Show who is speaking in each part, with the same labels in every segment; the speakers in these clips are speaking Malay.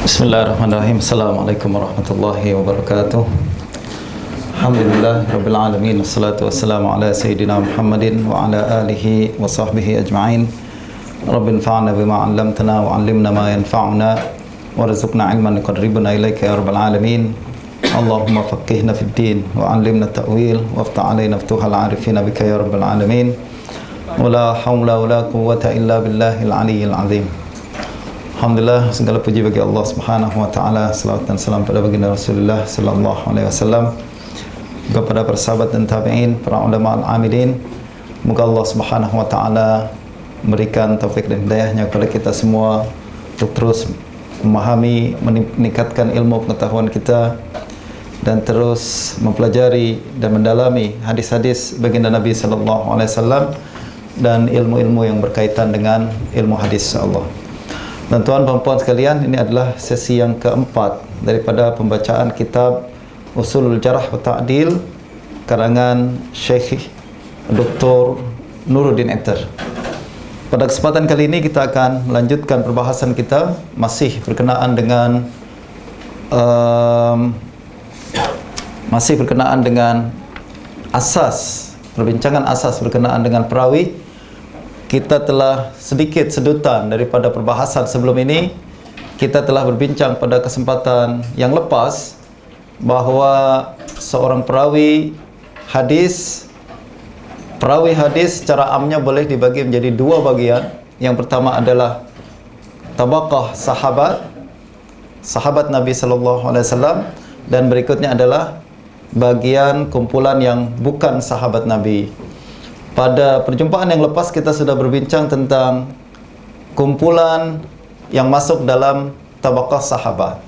Speaker 1: Bismillahirrahmanirrahim. Assalamualaikum warahmatullahi wabarakatuh. Alhamdulillah rabbil alamin, wassalatu wassalamu ala sayyidina Muhammadin wa ala alihi wa sahbihi ajma'in. Rabbi anfa'na bima 'allamtana wa 'allimna ma yanfa'una warzuqna 'ilman yuqarribuna ilaika ya rabbal alamin. Allahumma faqihna fid din wa 'allimna ta'wil waftah 'alaina futuhal 'arifina bika ya rabbal alamin. Wala haula wala quwwata illa billahil 'aliyyil 'azim. Alhamdulillah, segala puji bagi Allah Subhanahu wa taala, selawat dan salam pada baginda Rasulullah sallallahu alaihi wasallam, kepada para sahabat dan tabi'in, para ulama al-amilin. Moga Allah Subhanahu wa taala memberikan taufik dan hidayahnya kepada kita semua untuk terus memahami, meningkatkan ilmu pengetahuan kita dan terus mempelajari dan mendalami hadis-hadis baginda Nabi sallallahu alaihi wasallam dan ilmu-ilmu yang berkaitan dengan ilmu hadis insyaallah. Dan tuan dan puan sekalian, ini adalah sesi yang keempat daripada pembacaan kitab Usulul Jarh wa Ta'dil karangan Syekh Dr. Nuruddin Ekter. Pada kesempatan kali ini kita akan melanjutkan perbahasan kita masih berkenaan dengan asas, perbincangan asas berkenaan dengan perawi. Kita telah sedikit sedutan daripada perbahasan sebelum ini. Kita telah berbincang pada kesempatan yang lepas bahawa seorang perawi hadis secara amnya boleh dibagi menjadi dua bagian. Yang pertama adalah tabaqah sahabat Nabi sallallahu alaihi wasallam, dan berikutnya adalah bagian kumpulan yang bukan sahabat Nabi. Pada perjumpaan yang lepas kita sudah berbincang tentang kumpulan yang masuk dalam tabaqah sahabat,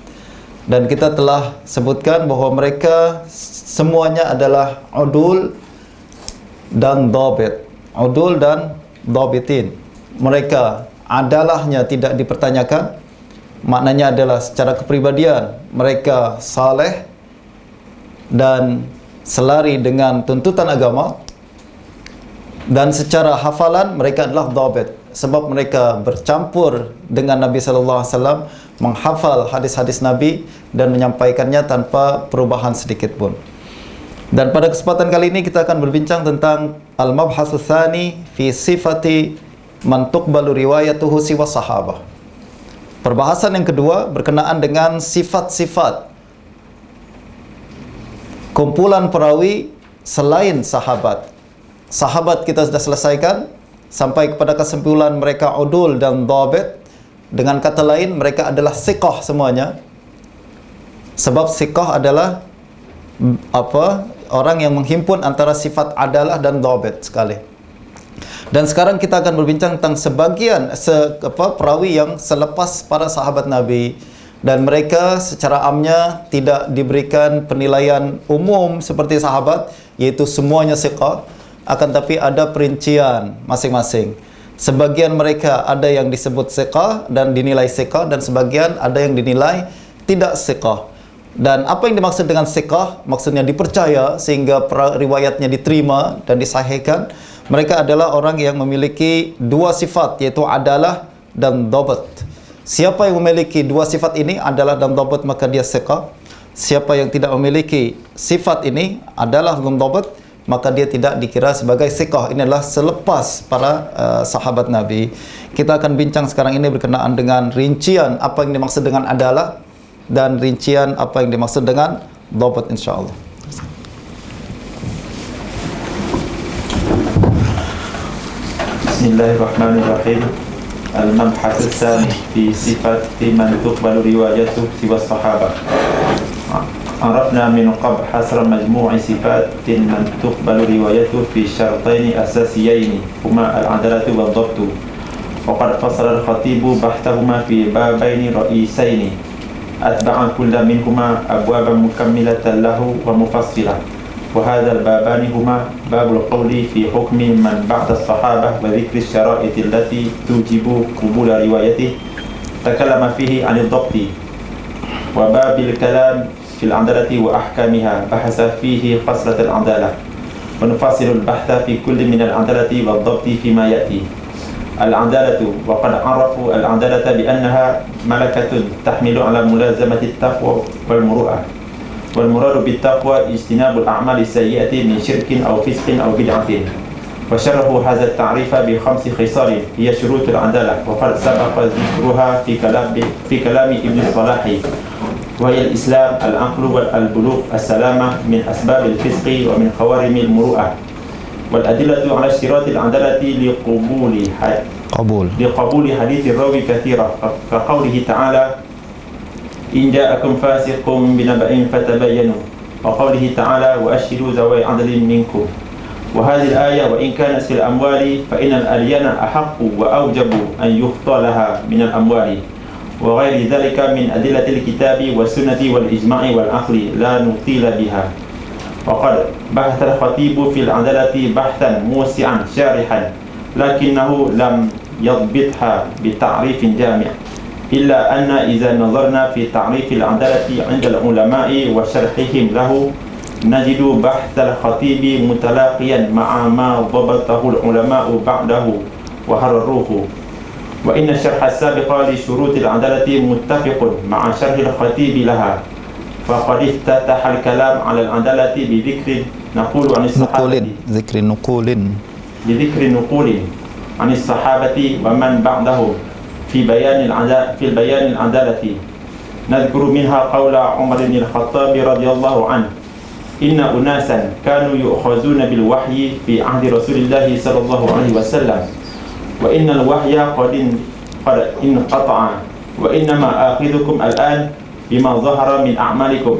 Speaker 1: dan kita telah sebutkan bahawa mereka semuanya adalah udul dan dhabit. Udul dan dhabitin. Mereka adalahnya tidak dipertanyakan. Maknanya adalah secara kepribadian mereka saleh dan selari dengan tuntutan agama. Dan secara hafalan mereka adalah dhabit, sebab mereka bercampur dengan Nabi sallallahu alaihi wasallam, menghafal hadis-hadis Nabi dan menyampaikannya tanpa perubahan sedikit pun. Dan pada kesempatan kali ini kita akan berbincang tentang al-mabhasu tsani fi sifati man tuqbalu riwayatuhu siwa sahabah. Perbahasan yang kedua berkenaan dengan sifat-sifat kumpulan perawi selain sahabat. Sahabat kita sudah selesaikan sampai kepada kesimpulan mereka udul dan dhabit. Dengan kata lain, mereka adalah siqah semuanya. Sebab siqah adalah orang yang menghimpun antara sifat adalah dan dhabit sekali. Dan sekarang kita akan berbincang tentang sebagian perawi yang selepas para sahabat Nabi, dan mereka secara amnya tidak diberikan penilaian umum seperti sahabat, yaitu semuanya siqah. Akan tapi ada perincian masing-masing. Sebagian mereka ada yang disebut siqah dan dinilai siqah, dan sebagian ada yang dinilai tidak siqah. Dan apa yang dimaksud dengan siqah? Maksudnya dipercaya sehingga riwayatnya diterima dan disahihkan. Mereka adalah orang yang memiliki dua sifat, yaitu adalah dan dhabt. Siapa yang memiliki dua sifat ini, adalah dan dhabt, maka dia siqah. Siapa yang tidak memiliki sifat ini, adalah dan dhabt, maka dia tidak dikira sebagai siqah. Ini adalah selepas para sahabat Nabi. Kita akan bincang sekarang ini berkenaan dengan rincian apa yang dimaksud dengan adalah dan rincian apa yang dimaksud dengan dhabt insyaallah.
Speaker 2: Bismillahirrahmanirrahim. Al-mabhath ats-tsani fi sifati man tuqbalu riwayatuhu siwa sahabah. عرفنا من قبل حصر مجموع صفات من تقبل روايته في شرطين أساسيين هما العدالة والضبط، وقد فصل الخطيب بحثهما في بابين رئيسين أتبع كل منهما أبوابا مكملة له ومفصلة، وهذا البابان هما باب القول في حكم من بعد الصحابة وذكر الشرائط التي توجب قبول روايته تكلم فيه عن الضبط، وباب الكلام في العدالة وأحكامها بحث فيه خصلة العدالة، ونفصل البحث في كل من العدالة والضبط فيما يأتي. العدالة، وقد عرفوا العدالة بأنها ملكة تحمل على ملازمة التقوى والمروءة، والمراد بالتقوى اجتناب الأعمال السيئة من شرك أو فسق أو بدعة. وشرحوا هذا التعريف ب5 خصال هي شروط العدالة، وقد سبق ذكرها في كلام ابن الصلاح، وهي الإسلام، العقل والبلوغ، السلامة من أسباب الفسق ومن خوارم المروءة. والأدلة على اشتراط العدالة لقبول حديث الراوي كثيرة، كقوله تعالى: إن جاءكم فاسق بنبأ فتبينوا، وقوله تعالى: وأشهدوا ذوي عدل منكم. وهذه الآية وإن كانت في الأموال فإن الأديان أحق وأوجب أن يخطى لها من الأموال، وغير ذلك من أدلة الكتاب والسنة والإجماع والعقل لا نطيل بها. وقد بحث الخطيب في العدالة بحثا موسعا شارحا، لكنه لم يضبطها بتعريف جامع، إلا أن إذا نظرنا في تعريف العدالة عند العلماء وشرحهم له نجد بحث الخطيب متلاقيا مع ما ضبطه العلماء بعده وحرروه. وإن الشرح السابق لشروط العدالة متفق مع شرح الخطيب لها، فقد افتتح الكلام على العدالة بذكر نقول عن الصحابة بذكر نقول عن الصحابة ومن بعدهم في بيان العدالة. نذكر منها قول عمر بن الخطاب رضي الله عنه: إن أناسا كانوا يؤخذون بالوحي في عهد رسول الله صلى الله عليه وسلم، وإن الوحي قد انقطع، وإنما آخذكم الآن بما ظهر من أعمالكم،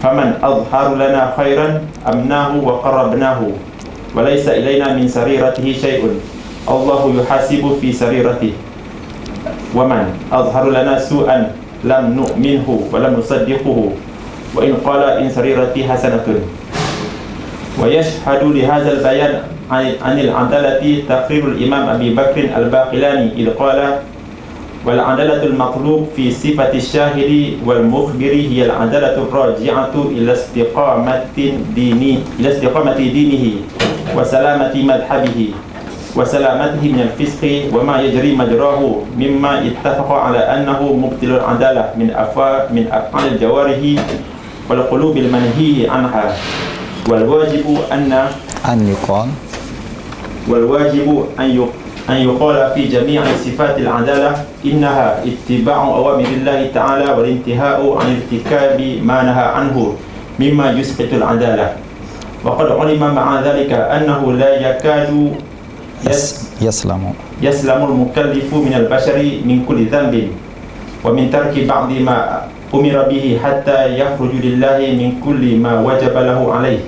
Speaker 2: فمن أظهر لنا خيرا أمناه وقربناه، وليس إلينا من سريرته شيء، الله يحاسب في سريرته، ومن أظهر لنا سوءا لم نؤمنه ولم نصدقه، وإن قال إن سريرتي حسنة. ويشهد لهذا البيان عن العدالة تقرير الإمام أبي بكر الباقلاني إذ قال: والعدالة المطلوب في صفة الشاهد والمخبر هي العدالة الراجعة إلى استقامة دينه وسلامة مذهبه وسلامته من الفسق وما يجري مجراه مما اتفق على أنه مبطل العدالة من أفعال الجوارح والقلوب المنهي عنها. والواجب أن يقال في جميع صفات العدالة إنها اتباع أوامر الله تعالى والانتهاء عن ارتكاب ما نهى عنه مما يسقط العدالة. وقد علم مع ذلك أنه لا يكاد يسلم المكلف من البشر من كل ذنب ومن ترك بعض ما أمر به حتى يخرج لله من كل ما وجب له عليه،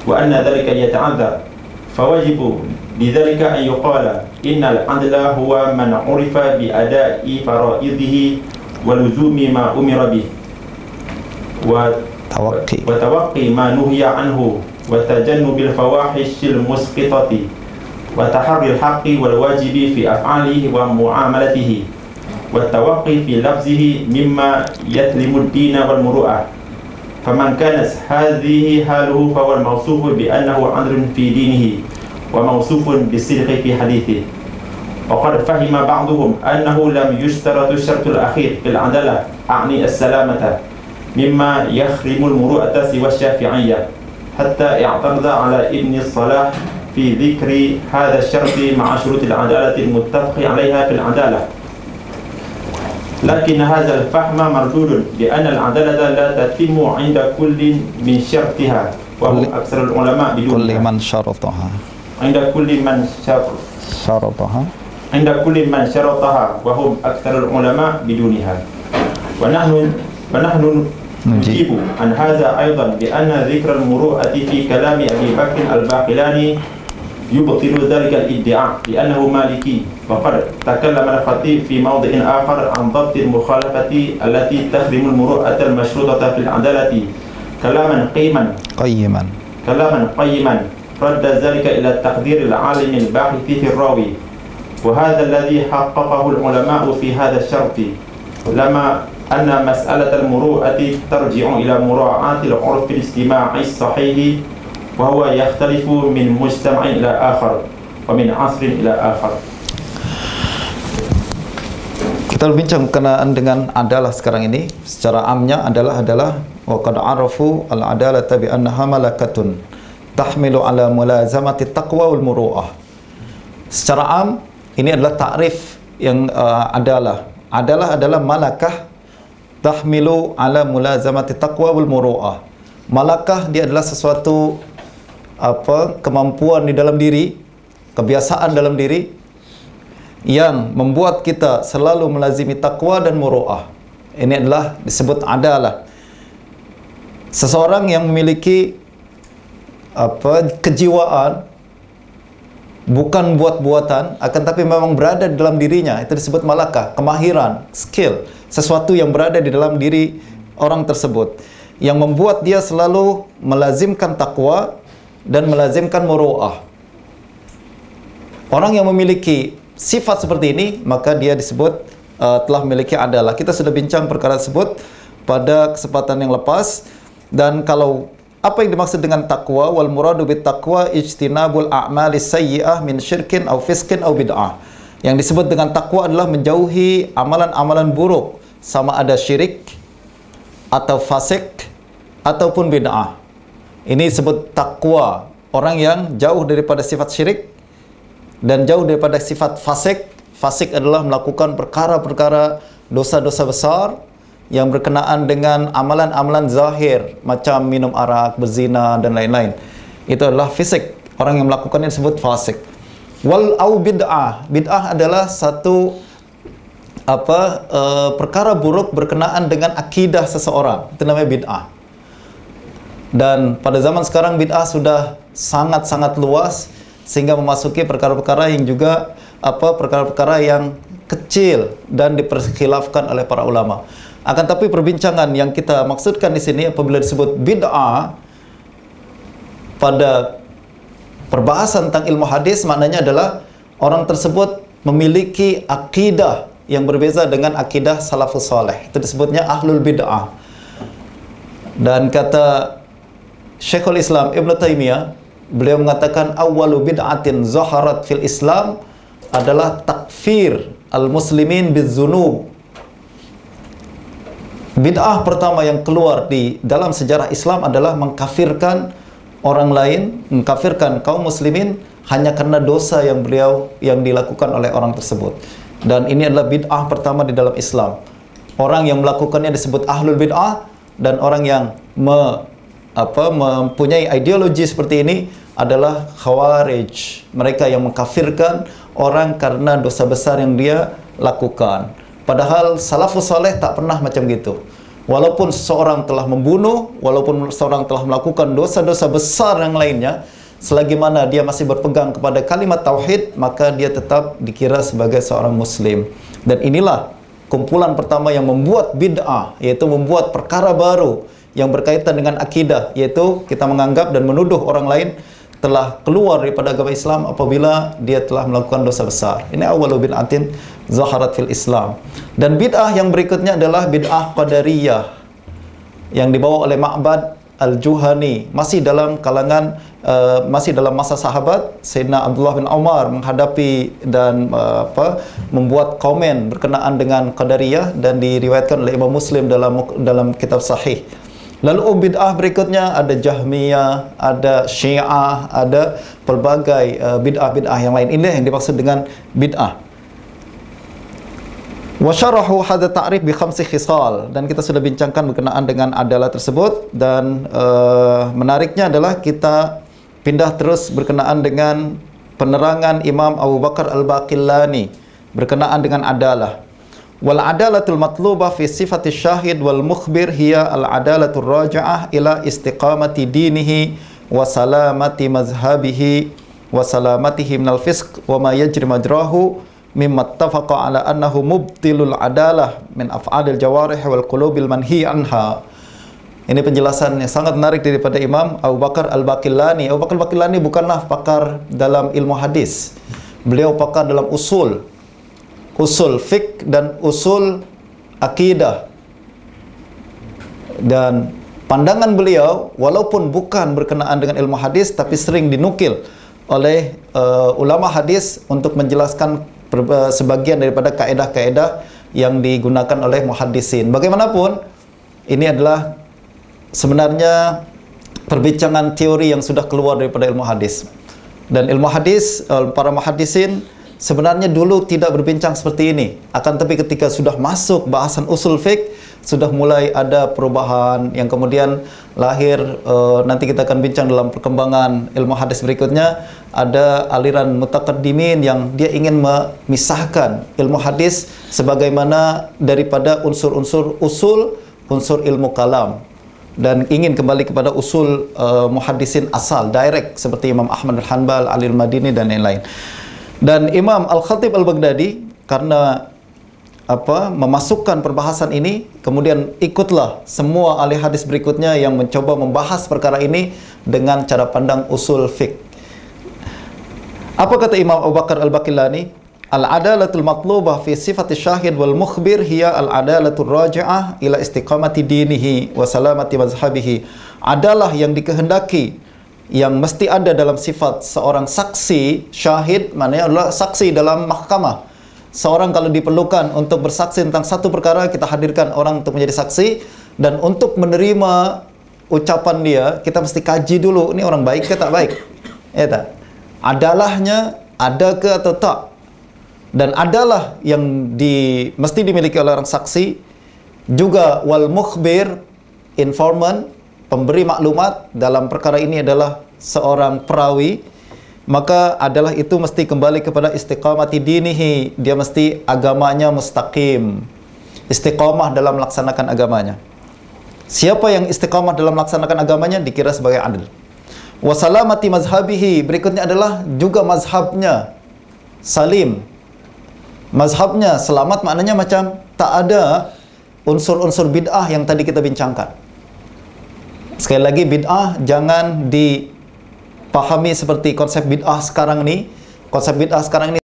Speaker 2: وأن ذلك يتعذر. فواجب لذلك أن يقال إن العدل هو من عرف بأداء فرائضه ولزوم ما أمر به وتوقي ما نهي عنه وتجنب الفواحش المسقطة وتحري الحق والواجب في أفعاله ومعاملته والتوقي في لفظه مما يثلم الدين والمروءة. فمن كانت هذه حاله فهو الموصوف بأنه عدل في دينه وموصوف بالصدق في حديثه. وقد فهم بعضهم أنه لم يشترط الشرط الأخير في العدالة أعني السلامة مما يخرم المروءة سوى الشافعية، حتى اعترض على ابن الصلاح في ذكر هذا الشرط مع شروط العدالة المتفق عليها في العدالة. لكن هذا الفهم مردود لأن العدالة لا تتم عند كل من شرطها وهم أكثر العلماء بدونها. عند كل من شرطها وهم أكثر العلماء بدونها. ونحن نجيب عن هذا أيضا بأن ذكر المروءة في كلام أبي بكر الباقلاني يبطل ذلك الادعاء لأنه مالكي. وقد تكلم الخطيب في موضع آخر عن ضبط المخالفة التي تخدم المروءة المشروطة في العدالة كلاما قيما رد ذلك إلى التقدير العالم الباحث في الراوي، وهذا الذي حققه العلماء في هذا الشرط، لما أن مسألة المروءة ترجع إلى مراعاة العرف الاجتماعي الصحيح، وهو يختلف من مجتمع إلى آخر ومن عصر إلى آخر.
Speaker 1: Kita berbincang berkenaan dengan adalah sekarang ini. Secara amnya adalah wa qad arafu al-adalata bi annaha malakatun tahmilu ala mulazamati taqwa wal muru'ah. Secara am ini adalah takrif yang adalah adalah malakah tahmilu ala mulazamati taqwa wal muru'ah. Malakah dia adalah sesuatu kemampuan di dalam diri, kebiasaan dalam diri yang membuat kita selalu melazimi takwa dan muru'ah. Ini adalah disebut adalah. Seseorang yang memiliki kejiwaan bukan buat-buatan, akan tapi memang berada di dalam dirinya, itu disebut malakah, kemahiran, skill, sesuatu yang berada di dalam diri orang tersebut yang membuat dia selalu melazimkan takwa dan melazimkan muru'ah. Orang yang memiliki sifat seperti ini, maka dia disebut telah memiliki adalah. Kita sudah bincang perkara tersebut pada kesempatan yang lepas. Dan kalau apa yang dimaksud dengan takwa, wal muradu bit taqwa ijtinabul a'mali sayyi'ah min syirkin aw fiskin aw bid'ah. Yang disebut dengan takwa adalah menjauhi amalan-amalan buruk, sama ada syirik atau fasik ataupun bid'ah. Ini disebut takwa. Orang yang jauh daripada sifat syirik dan jauh daripada sifat fasik. Fasik adalah melakukan perkara-perkara dosa-dosa besar yang berkenaan dengan amalan-amalan zahir, macam minum arak, berzina dan lain-lain. Itu adalah fisik. Orang yang melakukannya disebut fasik. Wal au bid'ah. Bid'ah adalah satu perkara buruk berkenaan dengan akidah seseorang. Itu namanya bid'ah. Dan pada zaman sekarang bid'ah sudah sangat-sangat luas, sehingga memasuki perkara-perkara yang juga perkara-perkara yang kecil dan diperkhilafkan oleh para ulama. Akan tapi perbincangan yang kita maksudkan di sini apabila disebut bid'ah pada perbahasan tentang ilmu hadis, maknanya adalah orang tersebut memiliki akidah yang berbeza dengan akidah salafus saleh. Itu disebutnya ahlul bid'ah. Dan kata Syekhul Islam Ibn Taimiyah, beliau mengatakan awwalu bid'atin zaharat fil Islam adalah takfir al-muslimin bidzunub. Bid'ah pertama yang keluar di dalam sejarah Islam adalah mengkafirkan orang lain, mengkafirkan kaum muslimin hanya karena dosa yang dilakukan oleh orang tersebut. Dan ini adalah bid'ah pertama di dalam Islam. Orang yang melakukannya disebut ahlul bid'ah, dan orang yang mempunyai ideologi seperti ini adalah khawarij. Mereka yang mengkafirkan orang karena dosa besar yang dia lakukan. Padahal salafus saleh tak pernah macam gitu. Walaupun seseorang telah membunuh, walaupun seseorang telah melakukan dosa-dosa besar yang lainnya, selagi mana dia masih berpegang kepada kalimat tauhid, maka dia tetap dikira sebagai seorang muslim. Dan inilah kumpulan pertama yang membuat bid'ah, yaitu membuat perkara baru yang berkaitan dengan akidah, yaitu kita menganggap dan menuduh orang lain telah keluar daripada agama Islam apabila dia telah melakukan dosa besar. Ini awwalu bid'atin zaharat fil Islam. Dan bid'ah yang berikutnya adalah bid'ah qadariyah yang dibawa oleh Ma'bad al-Juhani, masih dalam kalangan masih dalam masa sahabat. Sayyidina Abdullah bin Umar menghadapi dan membuat komen berkenaan dengan qadariyah, dan diriwayatkan oleh Imam Muslim dalam kitab sahih. Lalu bid'ah berikutnya ada Jahmiyah, ada Syiah, ada pelbagai bid'ah-bid'ah yang lain. Inilah yang dimaksud dengan bid'ah. Wa syarahu hadha ta'rif bi khamsi khisal, dan kita sudah bincangkan berkenaan dengan adalah tersebut. Dan menariknya adalah kita pindah terus berkenaan dengan penerangan Imam Abu Bakar Al-Baqillani berkenaan dengan adalah. Wal adalatul matlubah fi sifati syahid wal mukhbir hiya al adalatul raja'ah ila istiqamati dinihi wa salamati mazhabihi wa salamatihi minal fisq wa ma yajri majrahu mimma ittafaqa ala annahu mubtilul adalah min af'alil jawarih wal qulubil manhi anha. Ini penjelasan yang sangat menarik daripada Imam Abu Bakar Al-Baqillani. Abu Bakar Al-Baqillani bukanlah pakar dalam ilmu hadis. Beliau pakar dalam usul fiqh dan usul akidah. Dan pandangan beliau walaupun bukan berkenaan dengan ilmu hadis, tapi sering dinukil oleh ulama hadis untuk menjelaskan sebagian daripada kaedah-kaedah yang digunakan oleh muhaddisin. Bagaimanapun, ini adalah sebenarnya perbincangan teori yang sudah keluar daripada ilmu hadis. Dan ilmu hadis, para muhaddisin sebenarnya dulu tidak berbincang seperti ini. Akan tapi ketika sudah masuk bahasan usul fiqh, sudah mulai ada perubahan yang kemudian lahir. Nanti kita akan bincang dalam perkembangan ilmu hadis berikutnya. Ada aliran mutaqaddimin yang dia ingin memisahkan ilmu hadis sebagaimana daripada unsur-unsur unsur ilmu kalam, dan ingin kembali kepada usul muhaddisin asal, direct, seperti Imam Ahmad al-Hanbal, Ali al-Madini dan lain-lain. Dan Imam Al-Khatib Al-Baghdadi karena memasukkan perbahasan ini, kemudian ikutlah semua ahli hadis berikutnya yang mencoba membahas perkara ini dengan cara pandang usul fiqh. Apa kata Imam Abu Bakar Al-Baqillani? Al-adalatul matlubah fi sifati syahid wal mukhbir hiya al-adalatul raji'ah ila istiqamati dinihi wa salamati mazhabihi. Adalah yang dikehendaki, yang mesti ada dalam sifat seorang saksi. Syahid maknanya adalah saksi dalam mahkamah. Seorang kalau diperlukan untuk bersaksi tentang satu perkara, kita hadirkan orang untuk menjadi saksi. Dan untuk menerima ucapan dia, kita mesti kaji dulu, ini orang baik ke tak baik, ya tak? Adalahnya ada ke atau tak? Dan adalah yang mesti dimiliki oleh orang saksi. Juga wal mukhbir, informant, pemberi maklumat dalam perkara ini adalah seorang perawi. Maka adalah itu mesti kembali kepada istiqamati dinihi. Dia mesti agamanya mustaqim, istiqamah dalam melaksanakan agamanya. Siapa yang istiqamah dalam melaksanakan agamanya dikira sebagai adil. Wa salamati mazhabihi, berikutnya adalah juga mazhabnya salim. Mazhabnya selamat maknanya macam tak ada unsur-unsur bid'ah yang tadi kita bincangkan. Sekali lagi, bid'ah jangan dipahami seperti konsep bid'ah sekarang ini. Konsep bid'ah sekarang ini